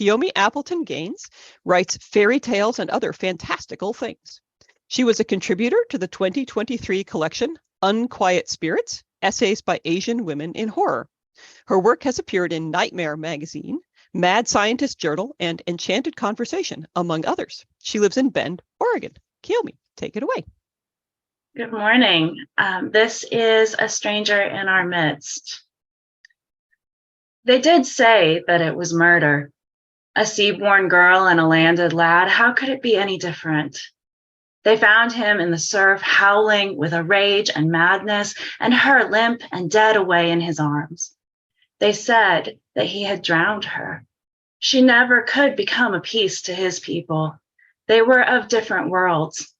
Kiyomi Appleton Gaines writes fairy tales and other fantastical things. She was a contributor to the 2023 collection Unquiet Spirits, Essays by Asian Women in Horror. Her work has appeared in Nightmare magazine, Mad Scientist Journal, and Enchanted Conversation, among others. She lives in Bend, Oregon. Kiyomi, take it away. Good morning. This is a stranger in our midst. They did say that it was murder. A sea-born girl and a landed lad, how could it be any different? They found him in the surf, howling with a rage and madness, and her limp and dead away in his arms. They said that he had drowned her. She never could become a piece to his people. They were of different worlds.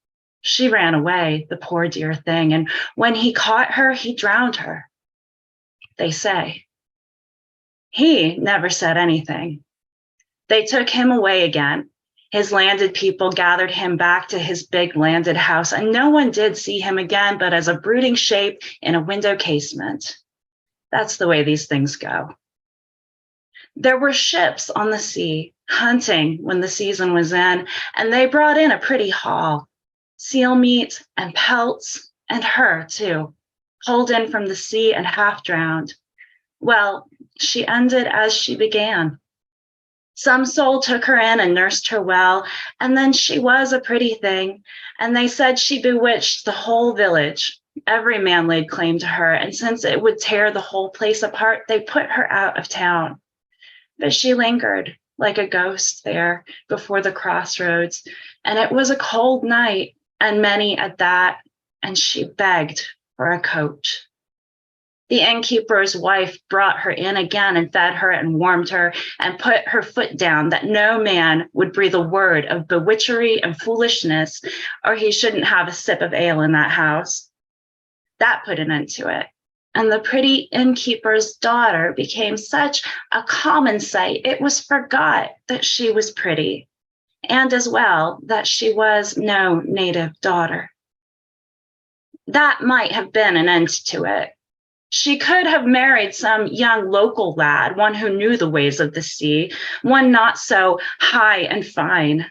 She ran away, the poor dear thing, and when he caught her, he drowned her, they say. He never said anything. They took him away again. His landed people gathered him back to his big landed house, and no one did see him again but as a brooding shape in a window casement. That's the way these things go. There were ships on the sea, hunting when the season was in, and they brought in a pretty haul. Seal meat and pelts, and her too, pulled in from the sea and half drowned. Well, she ended as she began. Some soul took her in and nursed her well, and then she was a pretty thing, and they said she bewitched the whole village. Every man laid claim to her, and since it would tear the whole place apart, they put her out of town. But she lingered like a ghost there before the crossroads, and it was a cold night, and many at that, and she begged for a coat. The innkeeper's wife brought her in again and fed her and warmed her and put her foot down that no man would breathe a word of bewitchery and foolishness, or he shouldn't have a sip of ale in that house. That put an end to it. And the pretty innkeeper's daughter became such a common sight, it was forgot that she was pretty, and as well that she was no native daughter. That might have been an end to it. She could have married some young local lad, one who knew the ways of the sea, one not so high and fine.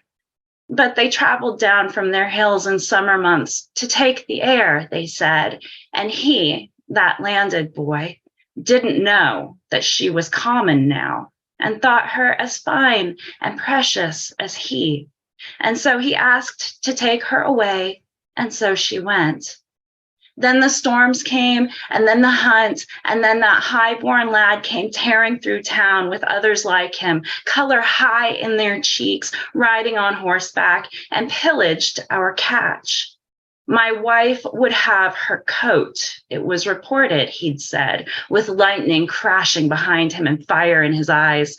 But they traveled down from their hills in summer months to take the air, they said, and he, that landed boy, didn't know that she was common now and thought her as fine and precious as he. And so he asked to take her away, and so she went. Then the storms came, and then the hunt, and then that high-born lad came tearing through town with others like him, color high in their cheeks, riding on horseback, and pillaged our catch. My wife would have her coat, it was reported, he'd said, with lightning crashing behind him and fire in his eyes.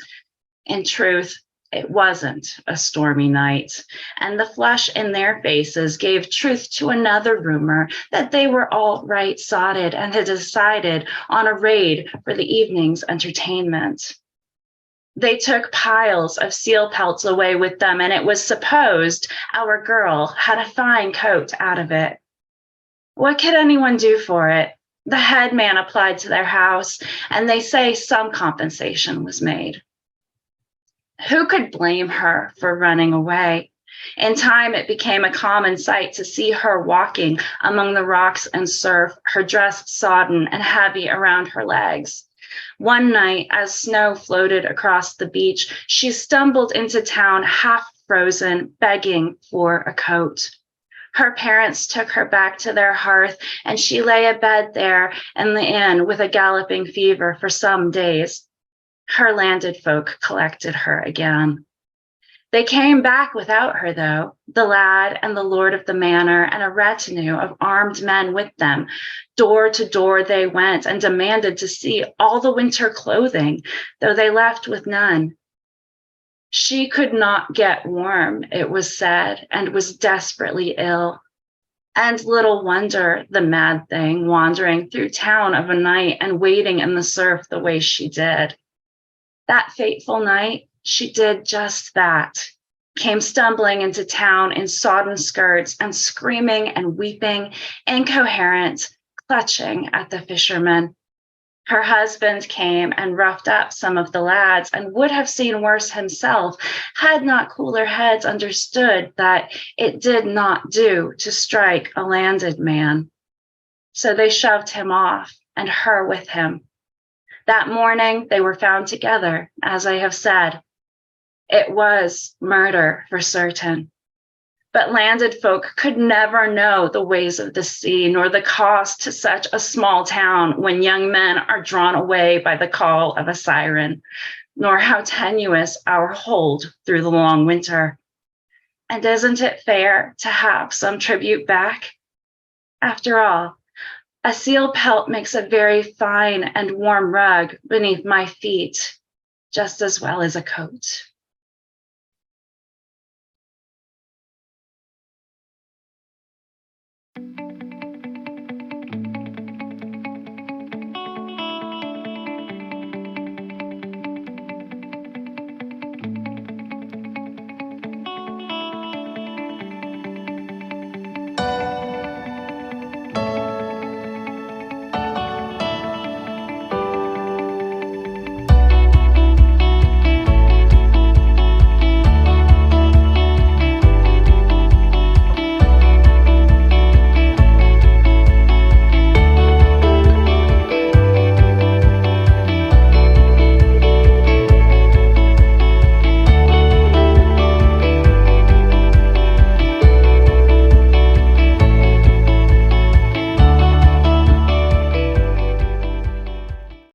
In truth, it wasn't a stormy night, and the flush in their faces gave truth to another rumor that they were all right-sodded and had decided on a raid for the evening's entertainment. They took piles of seal pelts away with them, and it was supposed our girl had a fine coat out of it. What could anyone do for it? The head man applied to their house, and they say some compensation was made. Who could blame her for running away? In time, it became a common sight to see her walking among the rocks and surf, her dress sodden and heavy around her legs. One night, as snow floated across the beach, she stumbled into town half frozen, begging for a coat. Her parents took her back to their hearth, and she lay abed there in the inn with a galloping fever for some days. Her landed folk collected her again. They came back without her, though, the lad and the lord of the manor and a retinue of armed men with them. Door to door they went and demanded to see all the winter clothing, though they left with none. She could not get warm, it was said, and was desperately ill. And little wonder, the mad thing, wandering through town of a night and wading in the surf the way she did. That fateful night, she did just that, came stumbling into town in sodden skirts and screaming and weeping, incoherent, clutching at the fishermen. Her husband came and roughed up some of the lads and would have seen worse himself had not cooler heads understood that it did not do to strike a landed man. So they shoved him off and her with him. That morning they were found together, as I have said. It was murder for certain. But landed folk could never know the ways of the sea, nor the cost to such a small town when young men are drawn away by the call of a siren, nor how tenuous our hold through the long winter. And isn't it fair to have some tribute back? After all, a seal pelt makes a very fine and warm rug beneath my feet, just as well as a coat.